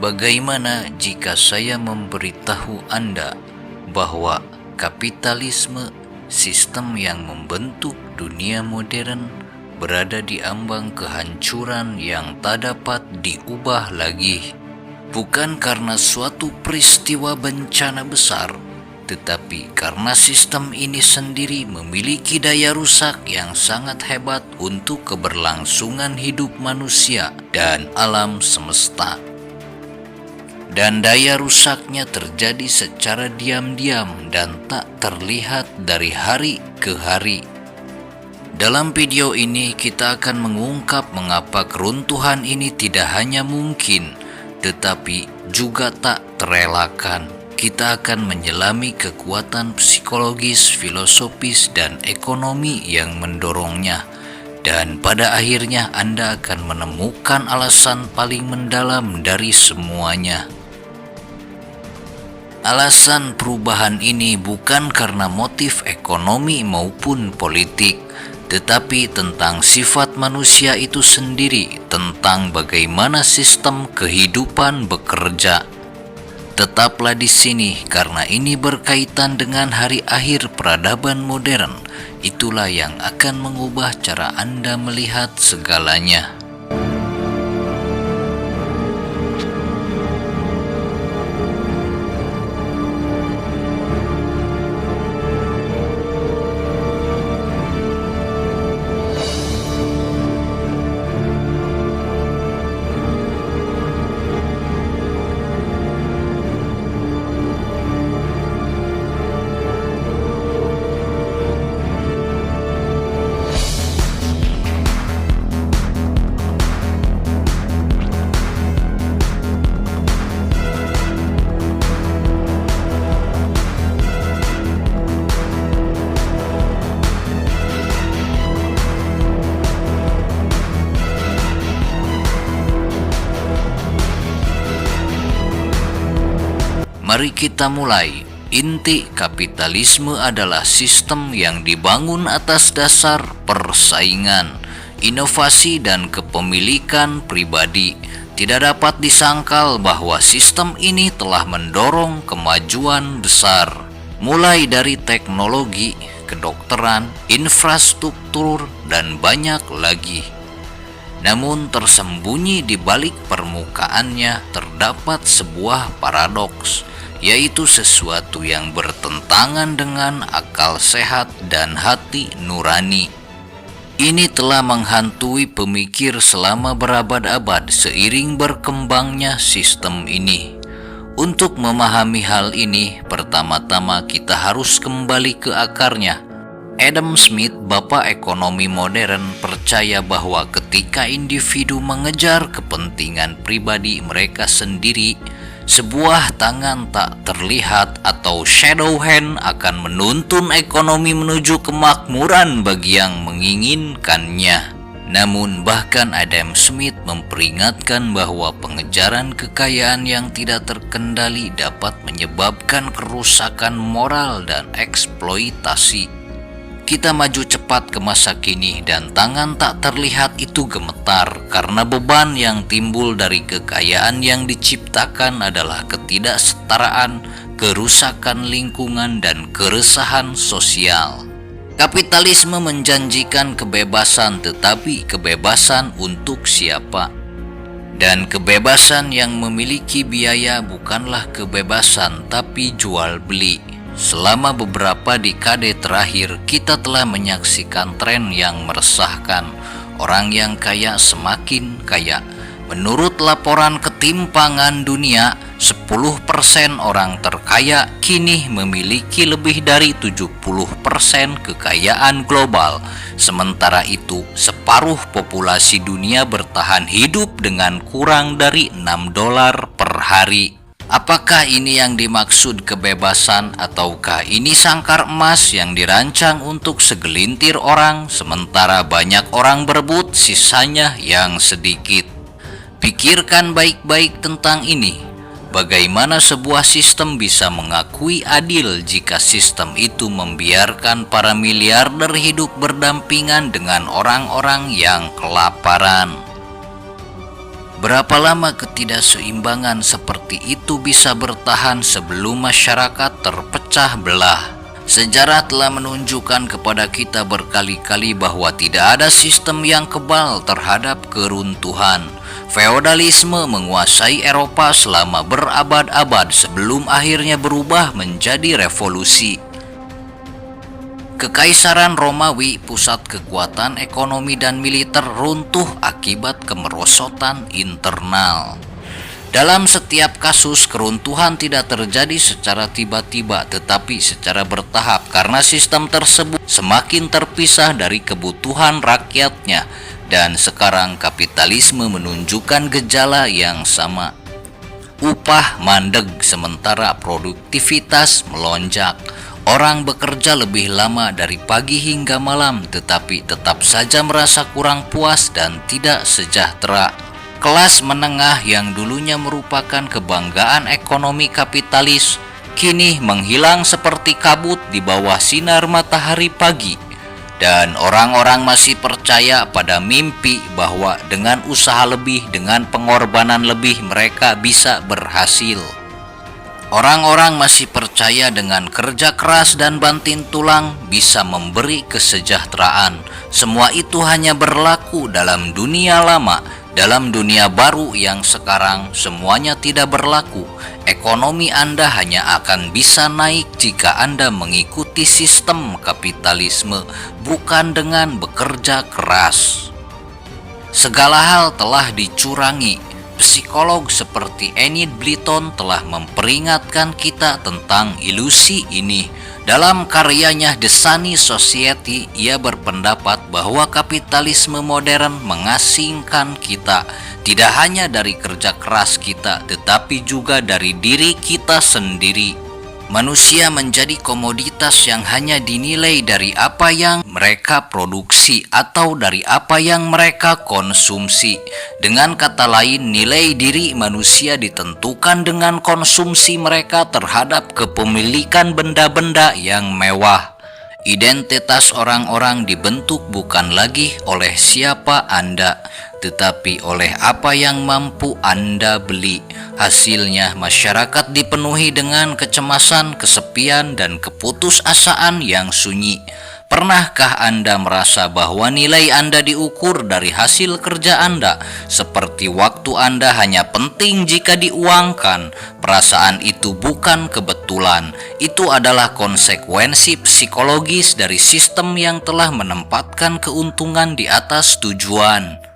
Bagaimana jika saya memberitahu Anda bahwa kapitalisme, sistem yang membentuk dunia modern, berada di ambang kehancuran yang tak dapat diubah lagi? Bukan karena suatu peristiwa bencana besar, tetapi karena sistem ini sendiri memiliki daya rusak yang sangat hebat untuk keberlangsungan hidup manusia dan alam semesta. Dan daya rusaknya terjadi secara diam-diam dan tak terlihat dari hari ke hari. Dalam video ini kita akan mengungkap mengapa keruntuhan ini tidak hanya mungkin, tetapi juga tak terelakkan. Kita akan menyelami kekuatan psikologis, filosofis, dan ekonomi yang mendorongnya. Dan pada akhirnya Anda akan menemukan alasan paling mendalam dari semuanya. Alasan perubahan ini bukan karena motif ekonomi maupun politik, tetapi tentang sifat manusia itu sendiri, tentang bagaimana sistem kehidupan bekerja. Tetaplah di sini karena ini berkaitan dengan hari akhir peradaban modern. Itulah yang akan mengubah cara Anda melihat segalanya. Mari kita mulai. Inti kapitalisme adalah sistem yang dibangun atas dasar persaingan, inovasi, dan kepemilikan pribadi. Tidak dapat disangkal bahwa sistem ini telah mendorong kemajuan besar, mulai dari teknologi, kedokteran, infrastruktur, dan banyak lagi. Namun tersembunyi di balik permukaannya terdapat sebuah paradoks, yaitu sesuatu yang bertentangan dengan akal sehat dan hati nurani. Ini telah menghantui pemikir selama berabad-abad seiring berkembangnya sistem ini. Untuk memahami hal ini, pertama-tama kita harus kembali ke akarnya. Adam Smith, bapak ekonomi modern, percaya bahwa ketika individu mengejar kepentingan pribadi mereka sendiri, sebuah tangan tak terlihat atau shadow hand akan menuntun ekonomi menuju kemakmuran bagi yang menginginkannya. Namun bahkan Adam Smith memperingatkan bahwa pengejaran kekayaan yang tidak terkendali dapat menyebabkan kerusakan moral dan eksploitasi. Kita maju cepat ke masa kini dan tangan tak terlihat itu gemetar karena beban yang timbul dari kekayaan yang diciptakan adalah ketidaksetaraan, kerusakan lingkungan, dan keresahan sosial. Kapitalisme menjanjikan kebebasan, tetapi kebebasan untuk siapa? Dan kebebasan yang memiliki biaya bukanlah kebebasan, tapi jual beli. Selama beberapa dekade terakhir, kita telah menyaksikan tren yang meresahkan. Orang yang kaya semakin kaya. Menurut laporan ketimpangan dunia, 10% orang terkaya kini memiliki lebih dari 70% kekayaan global. Sementara itu, separuh populasi dunia bertahan hidup dengan kurang dari $6 per hari. Apakah ini yang dimaksud kebebasan, ataukah ini sangkar emas yang dirancang untuk segelintir orang, sementara banyak orang berebut sisanya yang sedikit? Pikirkan baik-baik tentang ini. Bagaimana sebuah sistem bisa mengakui adil jika sistem itu membiarkan para miliarder hidup berdampingan dengan orang-orang yang kelaparan? Berapa lama ketidakseimbangan seperti itu bisa bertahan sebelum masyarakat terpecah belah? Sejarah telah menunjukkan kepada kita berkali-kali bahwa tidak ada sistem yang kebal terhadap keruntuhan. Feodalisme menguasai Eropa selama berabad-abad sebelum akhirnya berubah menjadi revolusi. Kekaisaran Romawi, pusat kekuatan ekonomi dan militer, runtuh akibat kemerosotan internal. Dalam setiap kasus, keruntuhan tidak terjadi secara tiba-tiba, tetapi secara bertahap karena sistem tersebut semakin terpisah dari kebutuhan rakyatnya. Dan sekarang kapitalisme menunjukkan gejala yang sama. Upah mandeg sementara produktivitas melonjak. Orang bekerja lebih lama dari pagi hingga malam, tetapi tetap saja merasa kurang puas dan tidak sejahtera. Kelas menengah yang dulunya merupakan kebanggaan ekonomi kapitalis, kini menghilang seperti kabut di bawah sinar matahari pagi. Dan orang-orang masih percaya pada mimpi bahwa dengan usaha lebih, dengan pengorbanan lebih, mereka bisa berhasil. Orang-orang masih percaya dengan kerja keras dan banting tulang bisa memberi kesejahteraan. Semua itu hanya berlaku dalam dunia lama. Dalam dunia baru yang sekarang semuanya tidak berlaku. Ekonomi Anda hanya akan bisa naik jika Anda mengikuti sistem kapitalisme, bukan dengan bekerja keras. Segala hal telah dicurangi. Psikolog seperti Enid Blyton telah memperingatkan kita tentang ilusi ini. Dalam karyanya The Sunny Society, ia berpendapat bahwa kapitalisme modern mengasingkan kita, tidak hanya dari kerja keras kita, tetapi juga dari diri kita sendiri. Manusia menjadi komoditas yang hanya dinilai dari apa yang mereka produksi atau dari apa yang mereka konsumsi. Dengan kata lain, nilai diri manusia ditentukan dengan konsumsi mereka terhadap kepemilikan benda-benda yang mewah. Identitas orang-orang dibentuk bukan lagi oleh siapa Anda, tetapi oleh apa yang mampu Anda beli. Hasilnya, masyarakat dipenuhi dengan kecemasan, kesepian, dan keputusasaan yang sunyi. Pernahkah Anda merasa bahwa nilai Anda diukur dari hasil kerja Anda? Seperti waktu Anda hanya penting jika diuangkan. Perasaan itu bukan kebetulan. Itu adalah konsekuensi psikologis dari sistem yang telah menempatkan keuntungan di atas tujuan.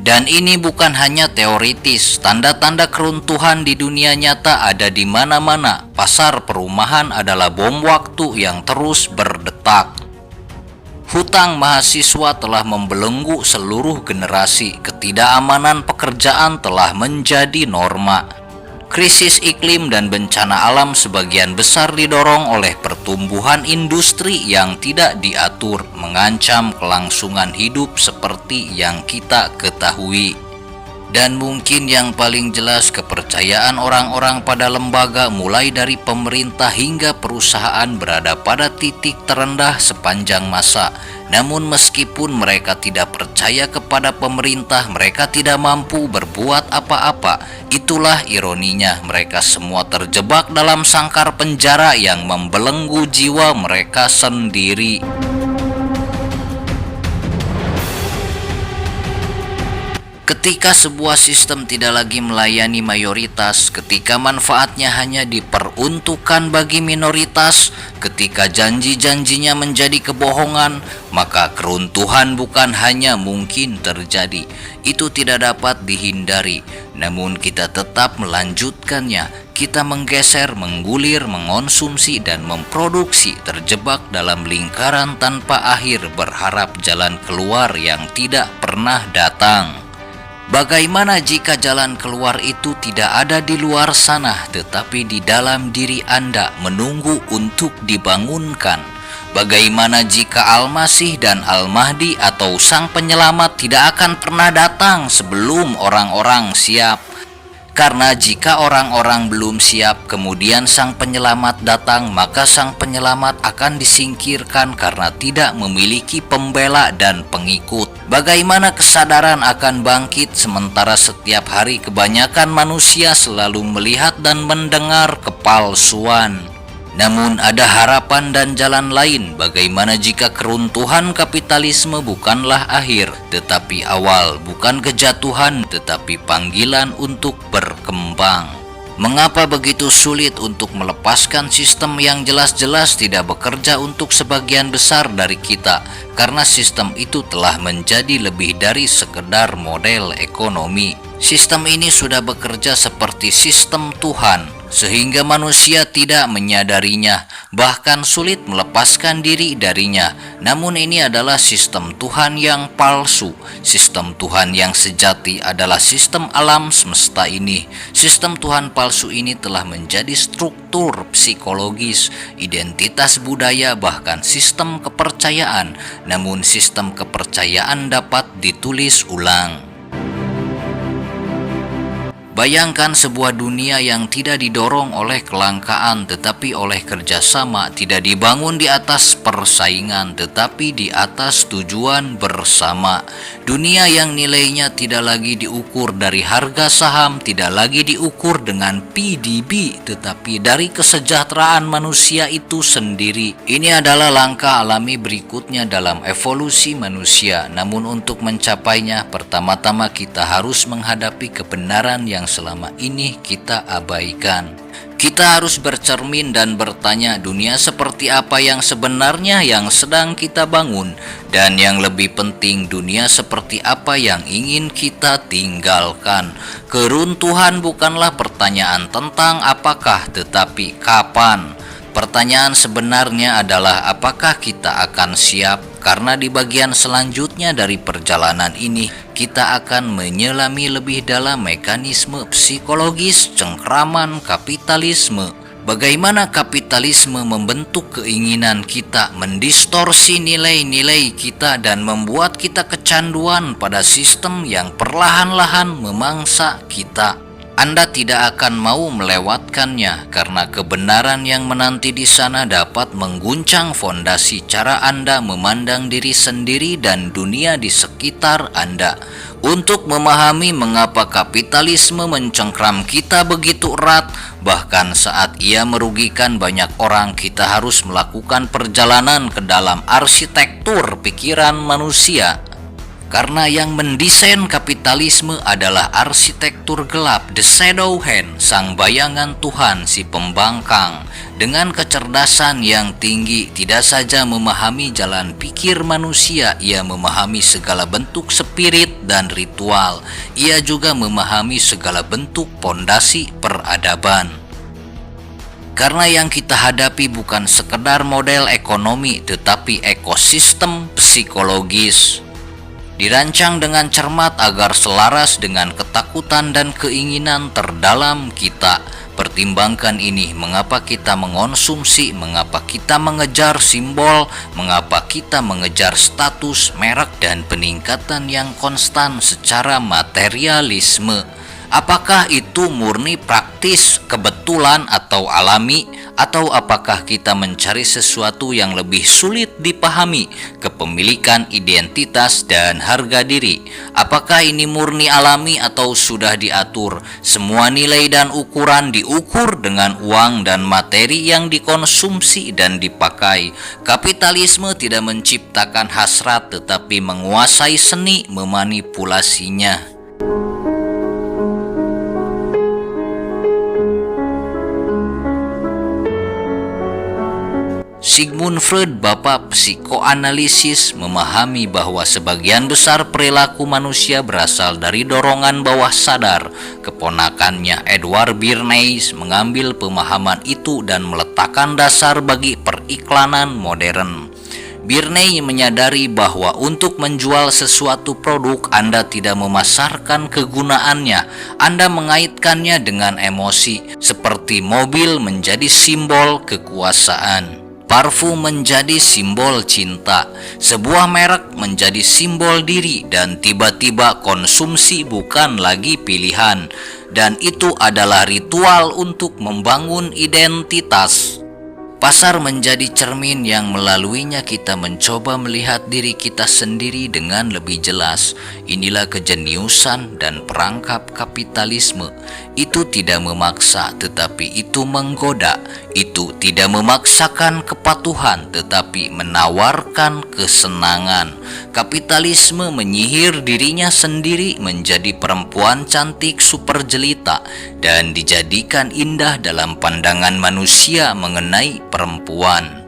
Dan ini bukan hanya teoritis, tanda-tanda keruntuhan di dunia nyata ada di mana-mana. Pasar perumahan adalah bom waktu yang terus berdetak. Hutang mahasiswa telah membelenggu seluruh generasi, ketidakamanan pekerjaan telah menjadi norma. Krisis iklim dan bencana alam sebagian besar didorong oleh pertumbuhan industri yang tidak diatur, mengancam kelangsungan hidup seperti yang kita ketahui. Dan mungkin yang paling jelas, kepercayaan orang-orang pada lembaga mulai dari pemerintah hingga perusahaan berada pada titik terendah sepanjang masa. Namun meskipun mereka tidak percaya kepada pemerintah, mereka tidak mampu berbuat apa-apa. Itulah ironinya, mereka semua terjebak dalam sangkar penjara yang membelenggu jiwa mereka sendiri. Ketika sebuah sistem tidak lagi melayani mayoritas, ketika manfaatnya hanya diperuntukkan bagi minoritas, ketika janji-janjinya menjadi kebohongan, maka keruntuhan bukan hanya mungkin terjadi. Itu tidak dapat dihindari, namun kita tetap melanjutkannya. Kita menggeser, menggulir, mengonsumsi, dan memproduksi, terjebak dalam lingkaran tanpa akhir, berharap jalan keluar yang tidak pernah datang. Bagaimana jika jalan keluar itu tidak ada di luar sana, tetapi di dalam diri Anda, menunggu untuk dibangunkan? Bagaimana jika Al-Masih dan Al-Mahdi atau Sang Penyelamat tidak akan pernah datang sebelum orang-orang siap? Karena jika orang-orang belum siap, kemudian sang penyelamat datang, maka sang penyelamat akan disingkirkan karena tidak memiliki pembela dan pengikut. Bagaimana kesadaran akan bangkit sementara setiap hari kebanyakan manusia selalu melihat dan mendengar kepalsuan? Namun ada harapan dan jalan lain. Bagaimana jika keruntuhan kapitalisme bukanlah akhir, tetapi awal, bukan kejatuhan, tetapi panggilan untuk berkembang? Mengapa begitu sulit untuk melepaskan sistem yang jelas-jelas tidak bekerja untuk sebagian besar dari kita? Karena sistem itu telah menjadi lebih dari sekedar model ekonomi. Sistem ini sudah bekerja seperti sistem Tuhan, sehingga manusia tidak menyadarinya, bahkan sulit melepaskan diri darinya. Namun ini adalah sistem Tuhan yang palsu. Sistem Tuhan yang sejati adalah sistem alam semesta ini. Sistem Tuhan palsu ini telah menjadi struktur psikologis, identitas budaya, bahkan sistem kepercayaan. Namun sistem kepercayaan dapat ditulis ulang. Bayangkan sebuah dunia yang tidak didorong oleh kelangkaan tetapi oleh kerjasama, tidak dibangun di atas persaingan tetapi di atas tujuan bersama. Dunia yang nilainya tidak lagi diukur dari harga saham, tidak lagi diukur dengan PDB, tetapi dari kesejahteraan manusia itu sendiri. Ini adalah langkah alami berikutnya dalam evolusi manusia. Namun untuk mencapainya, pertama-tama kita harus menghadapi kebenaran yang selama ini kita abaikan. Kita harus bercermin dan bertanya, dunia seperti apa yang sebenarnya yang sedang kita bangun? Dan yang lebih penting, dunia seperti apa yang ingin kita tinggalkan? Keruntuhan bukanlah pertanyaan tentang apakah, tetapi kapan. Pertanyaan sebenarnya adalah apakah kita akan siap, karena di bagian selanjutnya dari perjalanan ini kita akan menyelami lebih dalam mekanisme psikologis cengkraman kapitalisme. Bagaimana kapitalisme membentuk keinginan kita, mendistorsi nilai-nilai kita dan membuat kita kecanduan pada sistem yang perlahan-lahan memangsa kita. Anda tidak akan mau melewatkannya karena kebenaran yang menanti di sana dapat mengguncang fondasi cara Anda memandang diri sendiri dan dunia di sekitar Anda. Untuk memahami mengapa kapitalisme mencengkram kita begitu erat, bahkan saat ia merugikan banyak orang, kita harus melakukan perjalanan ke dalam arsitektur pikiran manusia. Karena yang mendesain kapitalisme adalah arsitektur gelap, the shadow hand, sang bayangan Tuhan, si pembangkang. Dengan kecerdasan yang tinggi, tidak saja memahami jalan pikir manusia, ia memahami segala bentuk spirit dan ritual. Ia juga memahami segala bentuk pondasi peradaban. Karena yang kita hadapi bukan sekedar model ekonomi, tetapi ekosistem psikologis. Dirancang dengan cermat agar selaras dengan ketakutan dan keinginan terdalam kita. Pertimbangkan ini, mengapa kita mengonsumsi, mengapa kita mengejar simbol, mengapa kita mengejar status, merek, dan peningkatan yang konstan secara materialisme. Apakah itu murni praktis, kebetulan, atau alami? Atau apakah kita mencari sesuatu yang lebih sulit dipahami, kepemilikan identitas dan harga diri? Apakah ini murni alami atau sudah diatur? Semua nilai dan ukuran diukur dengan uang dan materi yang dikonsumsi dan dipakai. Kapitalisme tidak menciptakan hasrat tetapi menguasai seni memanipulasinya. Sigmund Freud, bapak psikoanalisis, memahami bahwa sebagian besar perilaku manusia berasal dari dorongan bawah sadar. Keponakannya Edward Bernays mengambil pemahaman itu dan meletakkan dasar bagi periklanan modern. Bernays menyadari bahwa untuk menjual sesuatu produk, Anda tidak memasarkan kegunaannya, Anda mengaitkannya dengan emosi, seperti mobil menjadi simbol kekuasaan. Parfum menjadi simbol cinta, sebuah merek menjadi simbol diri, dan tiba-tiba konsumsi bukan lagi pilihan. dan itu adalah ritual untuk membangun identitas. Pasar menjadi cermin yang melaluinya kita mencoba melihat diri kita sendiri dengan lebih jelas. Inilah kejeniusan dan perangkap kapitalisme. Itu tidak memaksa, tetapi itu menggoda. Itu tidak memaksakan kepatuhan, tetapi menawarkan kesenangan. Kapitalisme menyihir dirinya sendiri menjadi perempuan cantik super jelita dan dijadikan indah dalam pandangan manusia mengenai perempuan.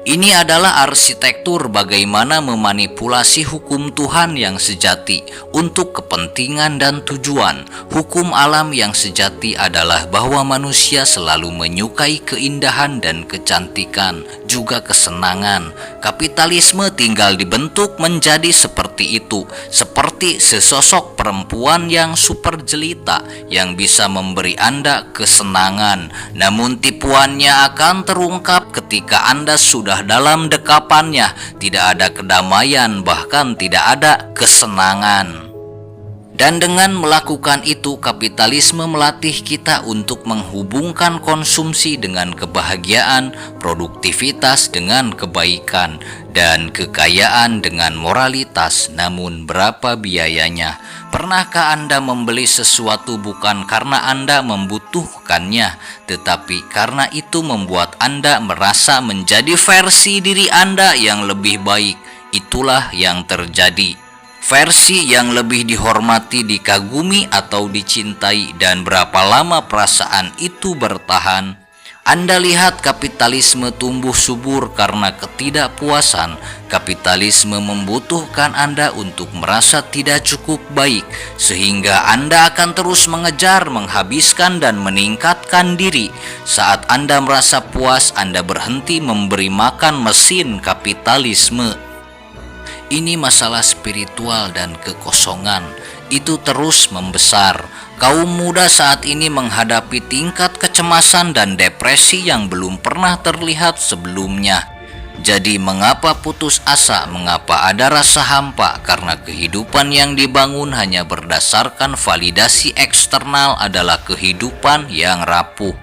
Ini adalah arsitektur bagaimana memanipulasi hukum Tuhan yang sejati untuk kepentingan dan tujuan. Hukum alam yang sejati adalah bahwa manusia selalu menyukai keindahan dan kecantikan, juga kesenangan. Kapitalisme tinggal dibentuk menjadi seperti itu, seperti sesosok perempuan yang super jelita yang bisa memberi Anda kesenangan. Namun tipuannya akan terungkap ketika Anda sudah dalam dekapannya. Tidak ada kedamaian, bahkan tidak ada kesenangan. Dan dengan melakukan itu, kapitalisme melatih kita untuk menghubungkan konsumsi dengan kebahagiaan, produktivitas dengan kebaikan, dan kekayaan dengan moralitas. Namun berapa biayanya? Pernahkah Anda membeli sesuatu bukan karena Anda membutuhkannya, tetapi karena itu membuat Anda merasa menjadi versi diri Anda yang lebih baik? Itulah yang terjadi. Versi yang lebih dihormati, dikagumi, atau dicintai, dan berapa lama perasaan itu bertahan? Anda lihat kapitalisme tumbuh subur karena ketidakpuasan. Kapitalisme membutuhkan Anda untuk merasa tidak cukup baik, sehingga Anda akan terus mengejar, menghabiskan, dan meningkatkan diri. Saat Anda merasa puas, Anda berhenti memberi makan mesin kapitalisme. Ini masalah spiritual dan kekosongan. Itu terus membesar. Kaum muda saat ini menghadapi tingkat kecemasan dan depresi yang belum pernah terlihat sebelumnya. Jadi mengapa putus asa? Mengapa ada rasa hampa? Karena kehidupan yang dibangun hanya berdasarkan validasi eksternal adalah kehidupan yang rapuh.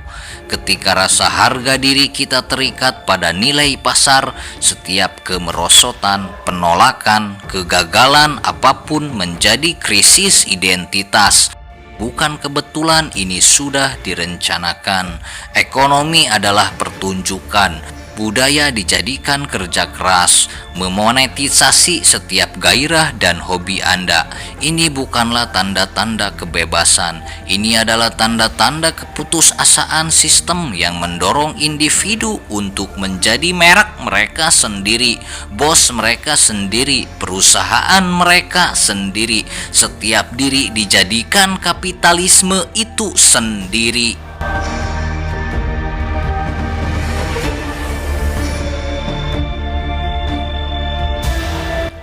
Ketika rasa harga diri kita terikat pada nilai pasar, setiap kemerosotan, penolakan, kegagalan apapun menjadi krisis identitas. Bukan kebetulan, ini sudah direncanakan. Ekonomi adalah pertunjukan. Budaya dijadikan kerja keras, memonetisasi setiap gairah dan hobi Anda. Ini bukanlah tanda-tanda kebebasan. Ini adalah tanda-tanda keputusasaan sistem yang mendorong individu untuk menjadi merek mereka sendiri, bos mereka sendiri, perusahaan mereka sendiri. Setiap diri dijadikan kapitalisme itu sendiri.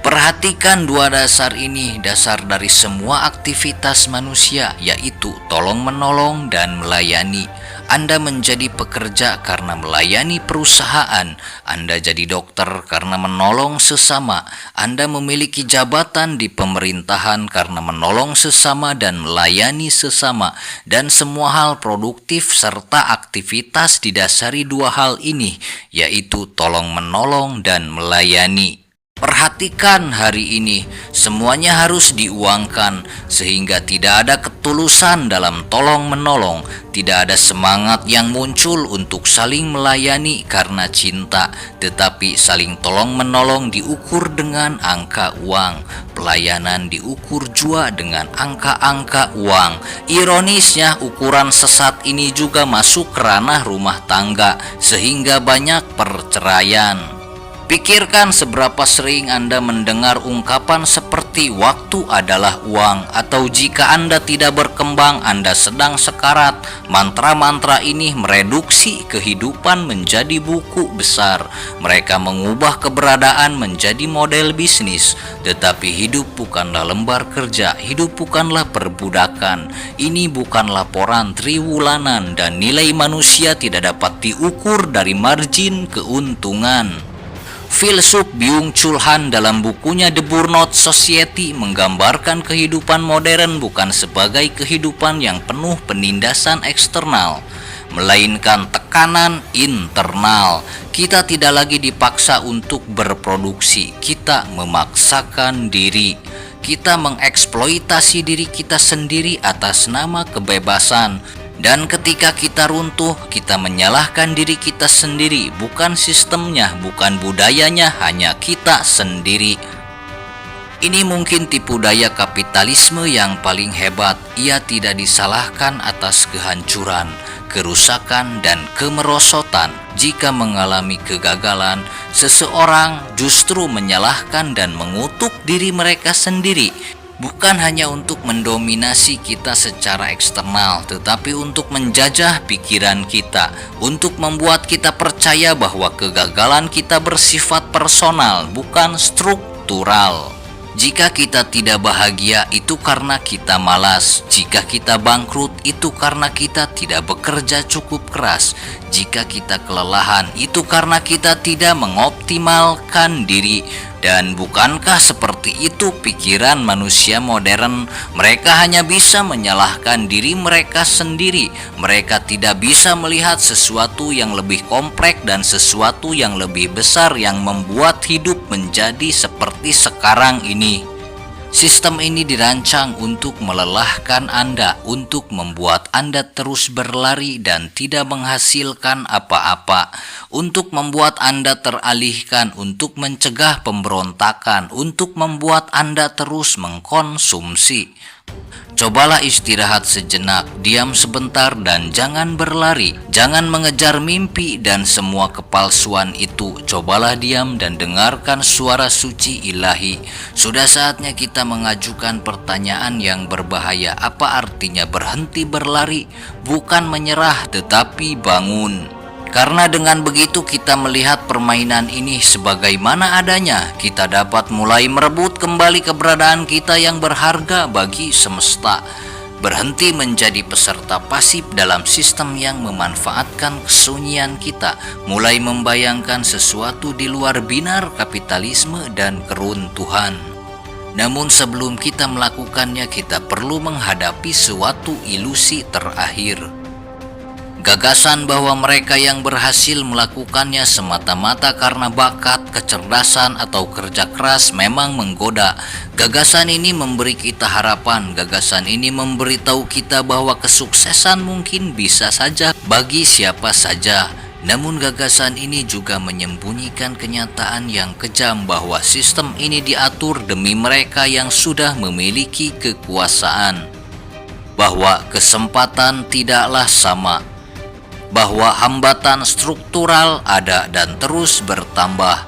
Perhatikan dua dasar ini, dasar dari semua aktivitas manusia, yaitu tolong-menolong dan melayani. Anda menjadi pekerja karena melayani perusahaan. Anda jadi dokter karena menolong sesama. Anda memiliki jabatan di pemerintahan karena menolong sesama dan melayani sesama. Dan semua hal produktif serta aktivitas didasari dua hal ini, yaitu tolong-menolong dan melayani. Perhatikan hari ini, semuanya harus diuangkan sehingga tidak ada ketulusan dalam tolong-menolong. Tidak ada semangat yang muncul untuk saling melayani karena cinta, tetapi saling tolong-menolong diukur dengan angka uang. Pelayanan diukur jua dengan angka-angka uang. Ironisnya, ukuran sesat ini juga masuk ke ranah rumah tangga sehingga banyak perceraian. Pikirkan seberapa sering Anda mendengar ungkapan seperti waktu adalah uang, atau jika Anda tidak berkembang, Anda sedang sekarat. Mantra-mantra ini mereduksi kehidupan menjadi buku besar. Mereka mengubah keberadaan menjadi model bisnis. Tetapi hidup bukanlah lembar kerja, hidup bukanlah perbudakan. Ini bukan laporan triwulanan dan nilai manusia tidak dapat diukur dari margin keuntungan. Filsuf Byung-Chul Han dalam bukunya The Burnout Society menggambarkan kehidupan modern bukan sebagai kehidupan yang penuh penindasan eksternal, melainkan tekanan internal. Kita tidak lagi dipaksa untuk berproduksi, kita memaksakan diri. Kita mengeksploitasi diri kita sendiri atas nama kebebasan. Dan ketika kita runtuh, kita menyalahkan diri kita sendiri, bukan sistemnya, bukan budayanya, hanya kita sendiri. Ini mungkin tipu daya kapitalisme yang paling hebat. Ia tidak disalahkan atas kehancuran, kerusakan, dan kemerosotan. Jika mengalami kegagalan, seseorang justru menyalahkan dan mengutuk diri mereka sendiri. Bukan hanya untuk mendominasi kita secara eksternal, tetapi untuk menjajah pikiran kita, untuk membuat kita percaya bahwa kegagalan kita bersifat personal, bukan struktural. Jika kita tidak bahagia, itu karena kita malas. Jika kita bangkrut, itu karena kita tidak bekerja cukup keras. Jika kita kelelahan, itu karena kita tidak mengoptimalkan diri. Dan bukankah seperti itu pikiran manusia modern? Mereka hanya bisa menyalahkan diri mereka sendiri. Mereka tidak bisa melihat sesuatu yang lebih kompleks dan sesuatu yang lebih besar yang membuat hidup menjadi seperti sekarang ini. Sistem ini dirancang untuk melelahkan Anda, untuk membuat Anda terus berlari dan tidak menghasilkan apa-apa, untuk membuat Anda teralihkan, untuk mencegah pemberontakan, untuk membuat Anda terus mengkonsumsi. Cobalah istirahat sejenak, diam sebentar dan jangan berlari. Jangan mengejar mimpi dan semua kepalsuan itu. Cobalah diam dan dengarkan suara suci ilahi. Sudah saatnya kita mengajukan pertanyaan yang berbahaya. Apa artinya berhenti berlari? Bukan menyerah tetapi bangun. Karena dengan begitu kita melihat permainan ini sebagaimana adanya, kita dapat mulai merebut kembali keberadaan kita yang berharga bagi semesta. Berhenti menjadi peserta pasif dalam sistem yang memanfaatkan kesunyian kita, mulai membayangkan sesuatu di luar binar kapitalisme dan keruntuhan. Namun sebelum kita melakukannya, kita perlu menghadapi suatu ilusi terakhir. Gagasan bahwa mereka yang berhasil melakukannya semata-mata karena bakat, kecerdasan, atau kerja keras memang menggoda. Gagasan ini memberi kita harapan. Gagasan ini memberitahu kita bahwa kesuksesan mungkin bisa saja bagi siapa saja. Namun gagasan ini juga menyembunyikan kenyataan yang kejam bahwa sistem ini diatur demi mereka yang sudah memiliki kekuasaan. Bahwa kesempatan tidaklah sama. Bahwa hambatan struktural ada dan terus bertambah.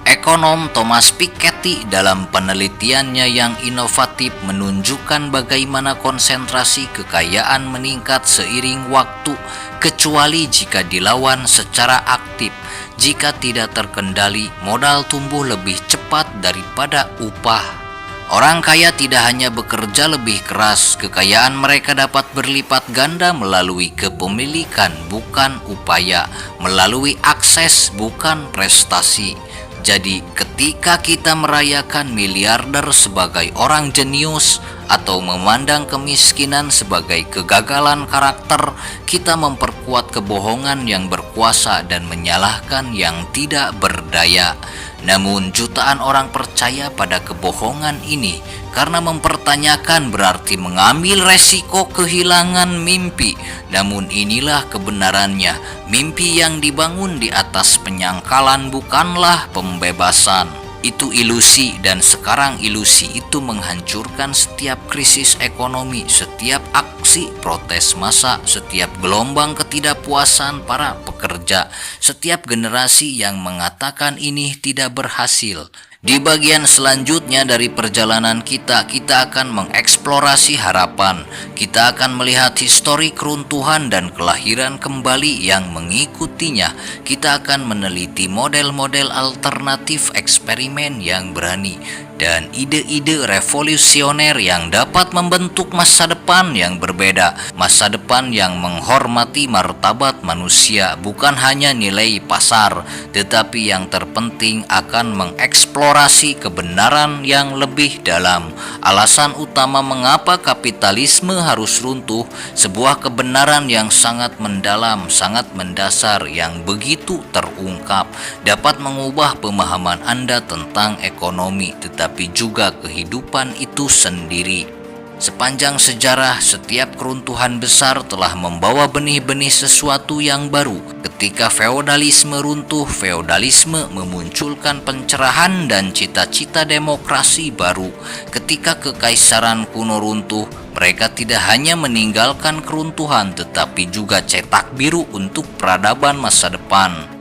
Ekonom Thomas Piketty dalam penelitiannya yang inovatif menunjukkan bagaimana konsentrasi kekayaan meningkat seiring waktu, kecuali jika dilawan secara aktif. Jika tidak terkendali, modal tumbuh lebih cepat daripada upah. Orang kaya tidak hanya bekerja lebih keras, kekayaan mereka dapat berlipat ganda melalui kepemilikan, bukan upaya, melalui akses, bukan prestasi. Jadi, ketika kita merayakan miliarder sebagai orang jenius atau memandang kemiskinan sebagai kegagalan karakter, kita memperkuat kebohongan yang berkuasa dan menyalahkan yang tidak berdaya. Namun jutaan orang percaya pada kebohongan ini karena mempertanyakan berarti mengambil resiko kehilangan mimpi. Namun inilah kebenarannya, mimpi yang dibangun di atas penyangkalan bukanlah pembebasan. Itu ilusi, dan sekarang ilusi itu menghancurkan setiap krisis ekonomi, setiap aksi protes massa, setiap gelombang ketidakpuasan para pekerja, setiap generasi yang mengatakan ini tidak berhasil. Di bagian selanjutnya dari perjalanan kita akan mengeksplorasi harapan. Kita akan melihat histori keruntuhan dan kelahiran kembali yang mengikutinya. Kita akan meneliti model-model alternatif eksperimen yang berani dan ide-ide revolusioner yang dapat membentuk masa depan yang berbeda, masa depan yang menghormati martabat manusia, bukan hanya nilai pasar, tetapi yang terpenting akan mengeksplorasi kebenaran yang lebih dalam. Alasan utama mengapa kapitalisme harus runtuh, sebuah kebenaran yang sangat mendalam, sangat mendasar, yang begitu terungkap, dapat mengubah pemahaman Anda tentang ekonomi, tapi juga kehidupan itu sendiri. Sepanjang sejarah, setiap keruntuhan besar telah membawa benih-benih sesuatu yang baru. Ketika feodalisme runtuh, feodalisme memunculkan pencerahan dan cita-cita demokrasi baru. Ketika kekaisaran kuno runtuh, mereka tidak hanya meninggalkan keruntuhan, tetapi juga cetak biru untuk peradaban masa depan.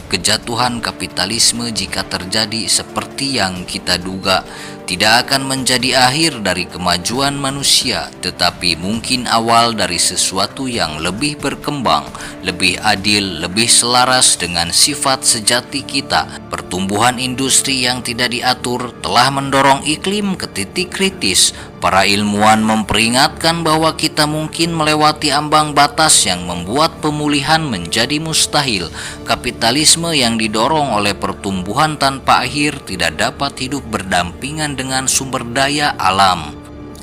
Kejatuhan kapitalisme, jika terjadi seperti yang kita duga, tidak akan menjadi akhir dari kemajuan manusia, tetapi mungkin awal dari sesuatu yang lebih berkembang, lebih adil, lebih selaras dengan sifat sejati kita. Pertumbuhan industri yang tidak diatur telah mendorong iklim ke titik kritis. Para ilmuwan memperingatkan bahwa kita mungkin melewati ambang batas yang membuat pemulihan menjadi mustahil. Kapitalisme yang didorong oleh pertumbuhan tanpa akhir tidak dapat hidup berdampingan dengan sumber daya alam.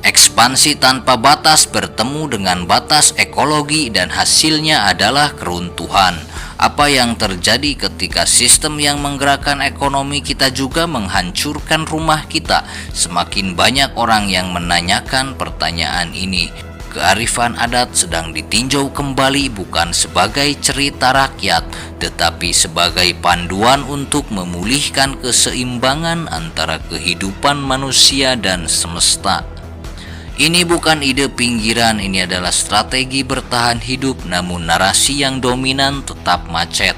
Ekspansi tanpa batas bertemu dengan batas ekologi dan hasilnya adalah keruntuhan. Apa yang terjadi ketika sistem yang menggerakkan ekonomi kita juga menghancurkan rumah kita? Semakin banyak orang yang menanyakan pertanyaan ini. Kearifan adat sedang ditinjau kembali bukan sebagai cerita rakyat, tetapi sebagai panduan untuk memulihkan keseimbangan antara kehidupan manusia dan semesta. Ini bukan ide pinggiran, ini adalah strategi bertahan hidup, namun narasi yang dominan tetap macet.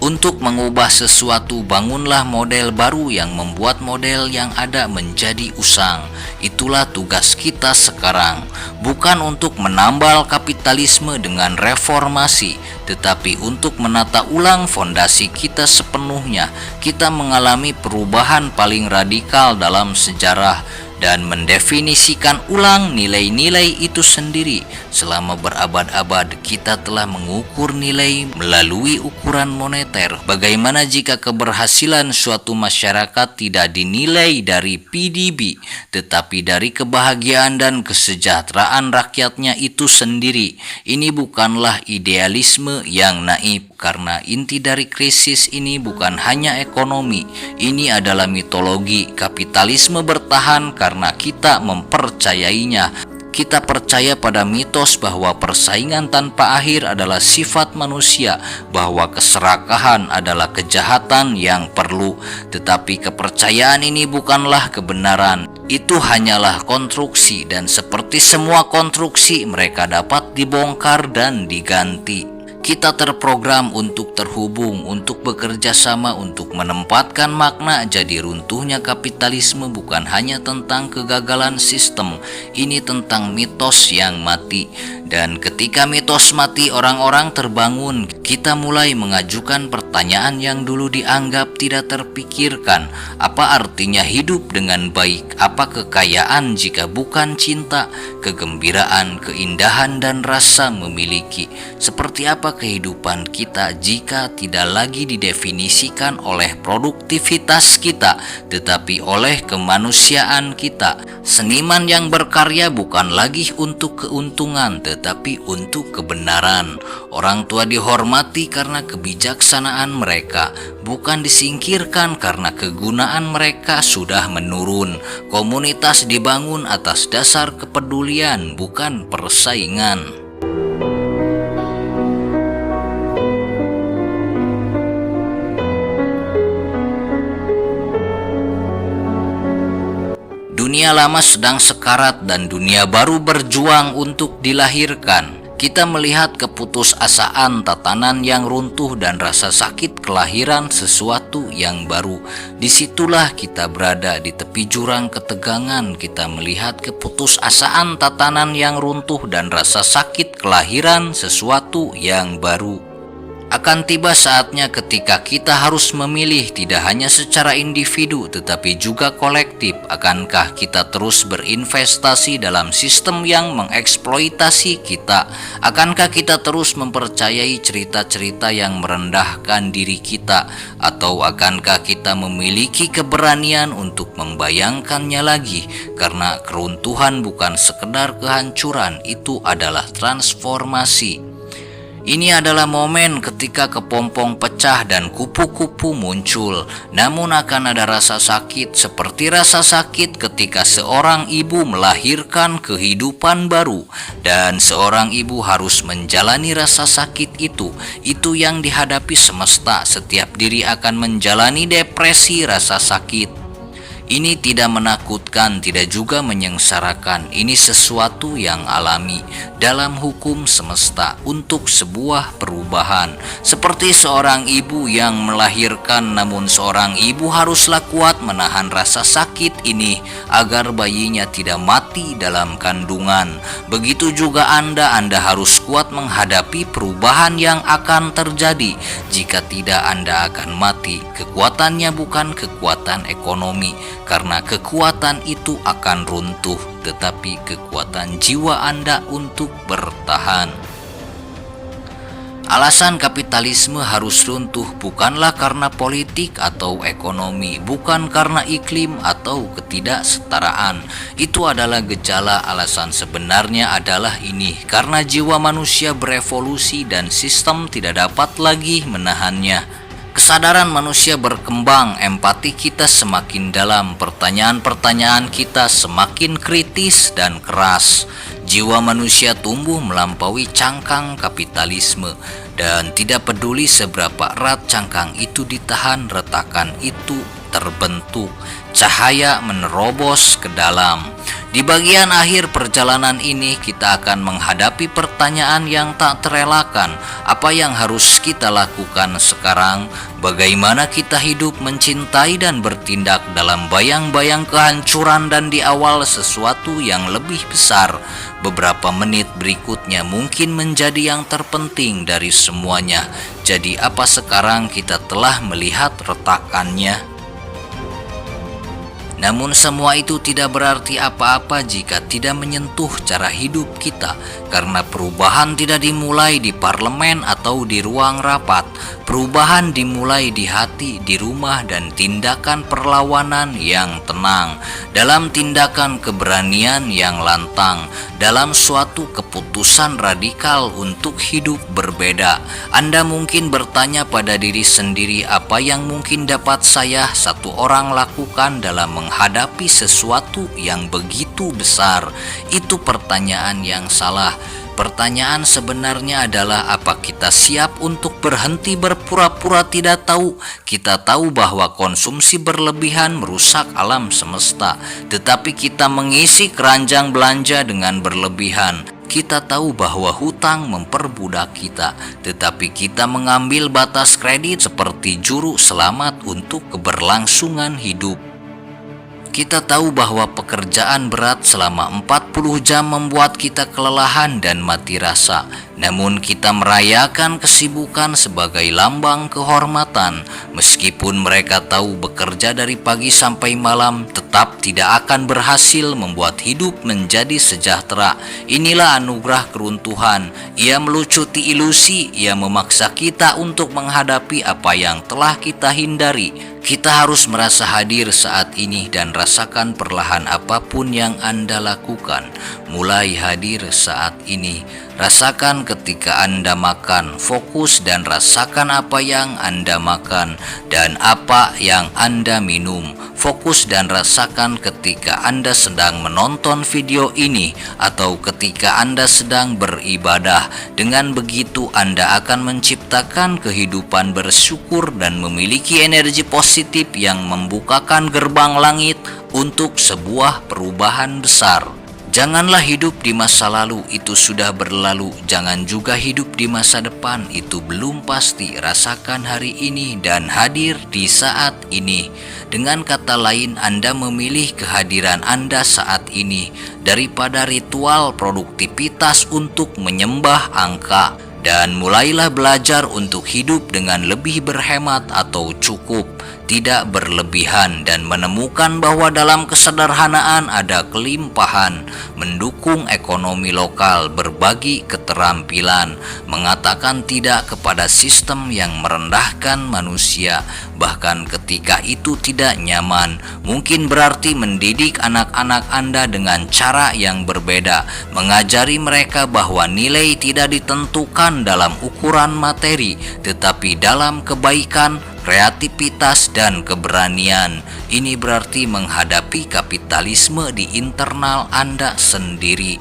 Untuk mengubah sesuatu, bangunlah model baru yang membuat model yang ada menjadi usang. Itulah tugas kita sekarang, bukan untuk menambal kapitalisme dengan reformasi, tetapi untuk menata ulang fondasi kita sepenuhnya. Kita mengalami perubahan paling radikal dalam sejarah dan mendefinisikan ulang nilai-nilai itu sendiri. Selama berabad-abad kita telah mengukur nilai melalui ukuran moneter. Bagaimana jika keberhasilan suatu masyarakat tidak dinilai dari PDB, tetapi dari kebahagiaan dan kesejahteraan rakyatnya itu sendiri? Ini bukanlah idealisme yang naif, karena inti dari krisis ini bukan hanya ekonomi. Ini adalah mitologi. Kapitalisme bertahan karena kita mempercayainya. Kita percaya pada mitos bahwa persaingan tanpa akhir adalah sifat manusia, bahwa keserakahan adalah kejahatan yang perlu. Tetapi kepercayaan ini bukanlah kebenaran. Itu hanyalah konstruksi, dan seperti semua konstruksi, mereka dapat dibongkar dan diganti. Kita terprogram untuk terhubung, untuk bekerja sama, untuk menempatkan makna. Jadi runtuhnya kapitalisme bukan hanya tentang kegagalan sistem, ini tentang mitos yang mati. Dan ketika mitos mati, orang-orang terbangun. Kita mulai mengajukan pertanyaan yang dulu dianggap tidak terpikirkan. Apa artinya hidup dengan baik? Apa kekayaan jika bukan cinta, kegembiraan, keindahan, dan rasa memiliki? Seperti apa kehidupan kita jika tidak lagi didefinisikan oleh produktivitas kita, tetapi oleh kemanusiaan kita? Seniman yang berkarya bukan lagi untuk keuntungan, tetapi untuk kebenaran. Orang tua dihormati karena kebijaksanaan mereka, bukan disingkirkan karena kegunaan mereka sudah menurun. Komunitas dibangun atas dasar kepedulian, bukan persaingan. Dunia lama sedang sekarat dan dunia baru berjuang untuk dilahirkan. Kita melihat keputusasaan tatanan yang runtuh dan rasa sakit kelahiran sesuatu yang baru. Disitulah kita berada di tepi jurang ketegangan. Kita melihat keputusasaan tatanan yang runtuh dan rasa sakit kelahiran sesuatu yang baru. Akan tiba saatnya ketika kita harus memilih tidak hanya secara individu tetapi juga kolektif. Akankah kita terus berinvestasi dalam sistem yang mengeksploitasi kita? Akankah kita terus mempercayai cerita-cerita yang merendahkan diri kita? Atau akankah kita memiliki keberanian untuk membayangkannya lagi? Karena keruntuhan bukan sekedar kehancuran, itu adalah transformasi. Ini adalah momen ketika kepompong pecah dan kupu-kupu muncul. Namun akan ada rasa sakit seperti rasa sakit ketika seorang ibu melahirkan kehidupan baru. Dan seorang ibu harus menjalani rasa sakit itu. Itu yang dihadapi semesta. Setiap diri akan menjalani depresi rasa sakit. Ini tidak menakutkan, tidak juga menyengsarakan. Ini sesuatu yang alami dalam hukum semesta untuk sebuah perubahan. Seperti seorang ibu yang melahirkan, namun seorang ibu haruslah kuat menahan rasa sakit ini agar bayinya tidak mati dalam kandungan. Begitu juga Anda harus kuat menghadapi perubahan yang akan terjadi. Jika tidak, Anda akan mati. Kekuatannya bukan kekuatan ekonomi, karena kekuatan itu akan runtuh, tetapi kekuatan jiwa Anda untuk bertahan. Alasan kapitalisme harus runtuh bukanlah karena politik atau ekonomi, bukan karena iklim atau ketidaksetaraan. Itu adalah gejala. Alasan sebenarnya adalah ini, karena jiwa manusia berevolusi dan sistem tidak dapat lagi menahannya. Kesadaran manusia berkembang, empati kita semakin dalam, pertanyaan-pertanyaan kita semakin kritis dan keras. Jiwa manusia tumbuh melampaui cangkang kapitalisme, dan tidak peduli seberapa erat cangkang itu ditahan, retakan itu terbentuk. Cahaya menerobos ke dalam. Di bagian akhir perjalanan ini kita akan menghadapi pertanyaan yang tak terelakkan. Apa yang harus kita lakukan sekarang? Bagaimana kita hidup, mencintai dan bertindak dalam bayang-bayang kehancuran dan di awal sesuatu yang lebih besar? Beberapa menit berikutnya mungkin menjadi yang terpenting dari semuanya. Jadi apa sekarang kita telah melihat retakannya? Namun semua itu tidak berarti apa-apa jika tidak menyentuh cara hidup kita, karena perubahan tidak dimulai di parlemen atau di ruang rapat. Perubahan dimulai di hati, di rumah, dan tindakan perlawanan yang tenang, dalam tindakan keberanian yang lantang, dalam suatu keputusan radikal untuk hidup berbeda. Anda mungkin bertanya pada diri sendiri, apa yang mungkin dapat saya, satu orang, lakukan dalam menghadapi sesuatu yang begitu besar? Itu pertanyaan yang salah. Pertanyaan sebenarnya adalah, apa kita siap untuk berhenti berpura-pura tidak tahu? Kita tahu bahwa konsumsi berlebihan merusak alam semesta, tetapi kita mengisi keranjang belanja dengan berlebihan. Kita tahu bahwa hutang memperbudak kita, tetapi kita mengambil batas kredit seperti juru selamat untuk keberlangsungan hidup. Kita tahu bahwa pekerjaan berat selama 40 jam membuat kita kelelahan dan mati rasa. Namun kita merayakan kesibukan sebagai lambang kehormatan. Meskipun mereka tahu bekerja dari pagi sampai malam tetap tidak akan berhasil membuat hidup menjadi sejahtera. Inilah anugerah keruntuhan. Ia melucuti ilusi, ia memaksa kita untuk menghadapi apa yang telah kita hindari. Kita harus merasa hadir saat ini dan rasakan perlahan apapun yang Anda lakukan. Mulai hadir saat ini. Rasakan ketika Anda makan, fokus dan rasakan apa yang Anda makan dan apa yang Anda minum. Fokus dan rasakan ketika Anda sedang menonton video ini atau ketika Anda sedang beribadah. Dengan begitu Anda akan menciptakan kehidupan bersyukur dan memiliki energi positif yang membukakan gerbang langit untuk sebuah perubahan besar. Janganlah hidup di masa lalu, itu sudah berlalu. Jangan juga hidup di masa depan, itu belum pasti. Rasakan hari ini dan hadir di saat ini. Dengan kata lain, Anda memilih kehadiran Anda saat ini daripada ritual produktivitas untuk menyembah angka. Dan mulailah belajar untuk hidup dengan lebih berhemat atau cukup, tidak berlebihan, dan menemukan bahwa dalam kesederhanaan ada kelimpahan, mendukung ekonomi lokal, berbagi keterampilan, mengatakan tidak kepada sistem yang merendahkan manusia, bahkan ketika itu tidak nyaman. Mungkin berarti mendidik anak-anak Anda dengan cara yang berbeda, mengajari mereka bahwa nilai tidak ditentukan dalam ukuran materi, tetapi dalam kebaikan, kreativitas, dan keberanian. Ini berarti menghadapi kapitalisme di internal Anda sendiri.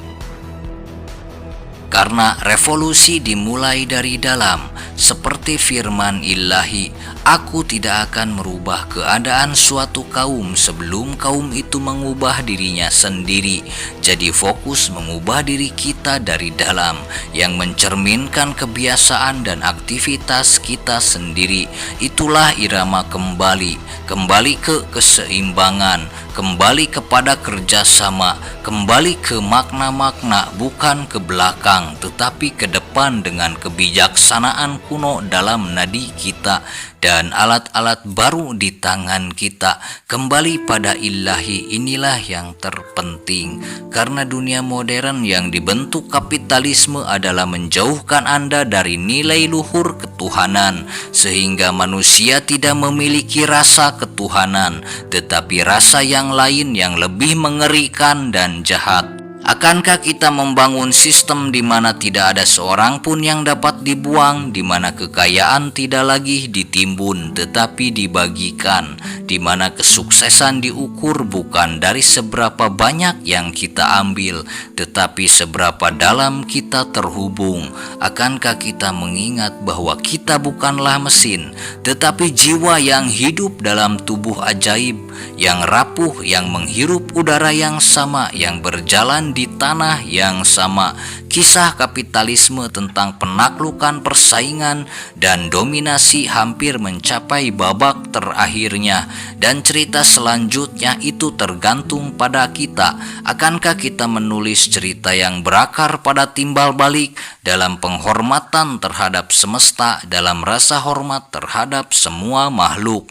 Karena revolusi dimulai dari dalam, seperti firman Ilahi, "Aku tidak akan merubah keadaan suatu kaum sebelum kaum itu mengubah dirinya sendiri." Jadi fokus mengubah diri kita dari dalam, yang mencerminkan kebiasaan dan aktivitas kita sendiri. Itulah irama kembali ke keseimbangan, kembali kepada kerjasama, kembali ke makna-makna, bukan ke belakang, tetapi ke depan dengan kebijaksanaan kuno dalam nadi kita dan alat-alat baru di tangan kita. Kembali pada Ilahi, inilah yang terpenting. Karena dunia modern yang dibentuk kapitalisme adalah menjauhkan Anda dari nilai luhur ketuhanan, sehingga manusia tidak memiliki rasa ketuhanan, tetapi rasa yang lain yang lebih mengerikan dan jahat. Akankah kita membangun sistem di mana tidak ada seorang pun yang dapat dibuang, di mana kekayaan tidak lagi ditimbun tetapi dibagikan, di mana kesuksesan diukur bukan dari seberapa banyak yang kita ambil, tetapi seberapa dalam kita terhubung? Akankah kita mengingat bahwa kita bukanlah mesin, tetapi jiwa yang hidup dalam tubuh ajaib, yang rapuh, yang menghirup udara yang sama, yang berjalan di tanah yang sama? Kisah kapitalisme tentang penaklukan persaingan dan dominasi hampir mencapai babak terakhirnya, dan cerita selanjutnya itu tergantung pada kita. Akankah kita menulis cerita yang berakar pada timbal balik, dalam penghormatan terhadap semesta, dalam rasa hormat terhadap semua makhluk?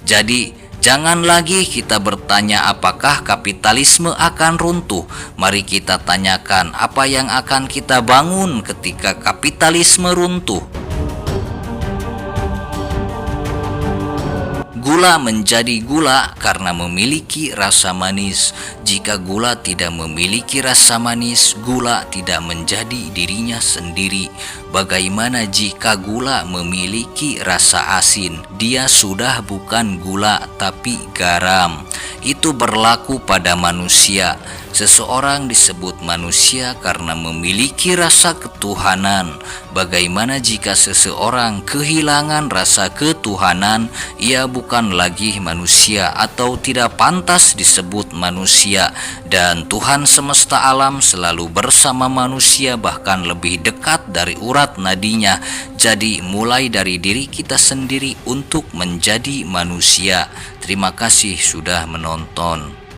Jadi jangan lagi kita bertanya apakah kapitalisme akan runtuh. Mari kita tanyakan apa yang akan kita bangun ketika kapitalisme runtuh. Gula menjadi gula karena memiliki rasa manis. Jika gula tidak memiliki rasa manis, gula tidak menjadi dirinya sendiri. Bagaimana jika gula memiliki rasa asin? Dia sudah bukan gula tapi garam. Itu berlaku pada manusia. Seseorang disebut manusia karena memiliki rasa ketuhanan. Bagaimana jika seseorang kehilangan rasa ketuhanan? Ia bukan lagi manusia atau tidak pantas disebut manusia. Dan Tuhan semesta alam selalu bersama manusia, bahkan lebih dekat dari urat nadinya. Jadi mulai dari diri kita sendiri untuk menjadi manusia. Terima kasih sudah menonton.